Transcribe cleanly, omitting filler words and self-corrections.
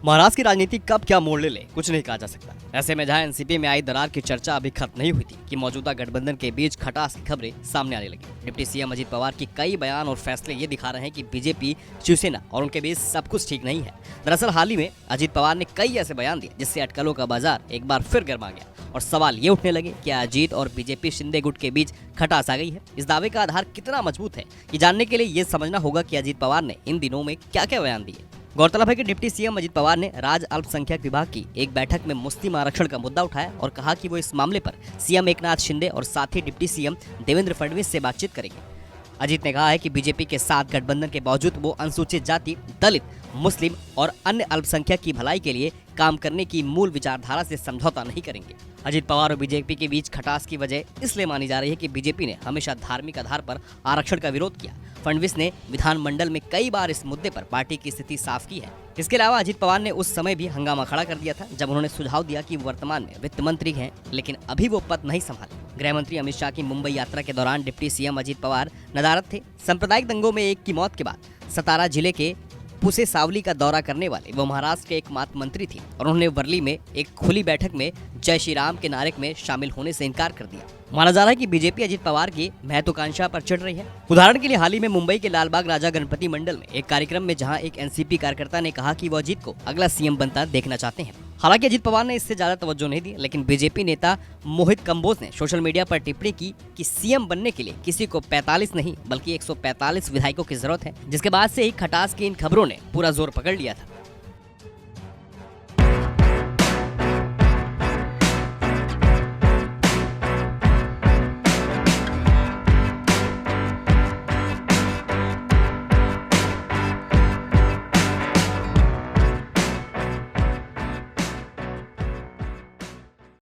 महाराष्ट्र की राजनीति कब क्या मोड़ ले कुछ नहीं कहा जा सकता। ऐसे में जहां एनसीपी में आई दरार की चर्चा अभी खत्म नहीं हुई थी कि मौजूदा गठबंधन के बीच खटास की खबरें सामने आने लगी। डिप्टी सीएम अजीत पवार की कई बयान और फैसले ये दिखा रहे हैं कि बीजेपी, शिवसेना और उनके बीच सब कुछ ठीक नहीं है। दरअसल हाल ही में अजीत पवार ने कई ऐसे बयान दिए जिससे अटकलों का बाजार एक बार फिर गर्मा गया और सवाल ये उठने लगे कि अजीत और बीजेपी शिंदे गुट के बीच खटास आ गई है। इस दावे का आधार कितना मजबूत है ये जानने के लिए ये समझना होगा कि अजीत पवार ने इन दिनों में क्या क्या बयान दिए। गौरतलब है कि डिप्टी सीएम अजीत पवार ने राज्य अल्पसंख्यक विभाग की एक बैठक में मुस्लिम आरक्षण का मुद्दा उठाया और कहा कि वो इस मामले पर सीएम एकनाथ शिंदे और साथ ही डिप्टी सीएम देवेंद्र फडणवीस से बातचीत करेंगे। अजीत ने कहा है कि बीजेपी के साथ गठबंधन के बावजूद वो अनुसूचित जाति, दलित, मुस्लिम और अन्य अल्पसंख्यक की भलाई के लिए काम करने की मूल विचारधारा से समझौता नहीं करेंगे। अजीत पवार और बीजेपी के बीच खटास की वजह इसलिए मानी जा रही है कि बीजेपी ने हमेशा धार्मिक आधार पर आरक्षण का विरोध किया। फडणवीस ने विधानमंडल में कई बार इस मुद्दे पर पार्टी की स्थिति साफ की है। इसके अलावा अजीत पवार ने उस समय भी हंगामा खड़ा कर दिया था जब उन्होंने सुझाव दिया कि वर्तमान में वित्त मंत्री हैं लेकिन अभी वो पद नहीं संभाले। गृह मंत्री अमित शाह की मुंबई यात्रा के दौरान डिप्टी सीएम अजीत पवार नदारद थे। सांप्रदायिक दंगों में एक की मौत के बाद सतारा जिले के पुसे सावली का दौरा करने वाले वो महाराष्ट्र के एकमात्र मंत्री थी और उन्होंने वर्ली में एक खुली बैठक में जय श्री राम के नारे में शामिल होने से इनकार कर दिया। माना जा रहा है कि बीजेपी अजीत पवार की महत्वाकांक्षा पर चढ़ रही है। उदाहरण के लिए हाल ही में मुंबई के लालबाग राजा गणपति मंडल में एक कार्यक्रम में जहां एक एनसीपी कार्यकर्ता ने कहा कि वो अजीत को अगला सीएम बनता देखना चाहते हैं। हालांकि अजीत पवार ने इससे ज्यादा तवज्जो नहीं दी, लेकिन बीजेपी नेता मोहित कंबोज ने सोशल मीडिया पर टिप्पणी की कि सीएम बनने के लिए किसी को 45 नहीं बल्कि 145 विधायकों की जरूरत है, जिसके बाद से ही खटास की इन खबरों ने पूरा जोर पकड़ लिया था।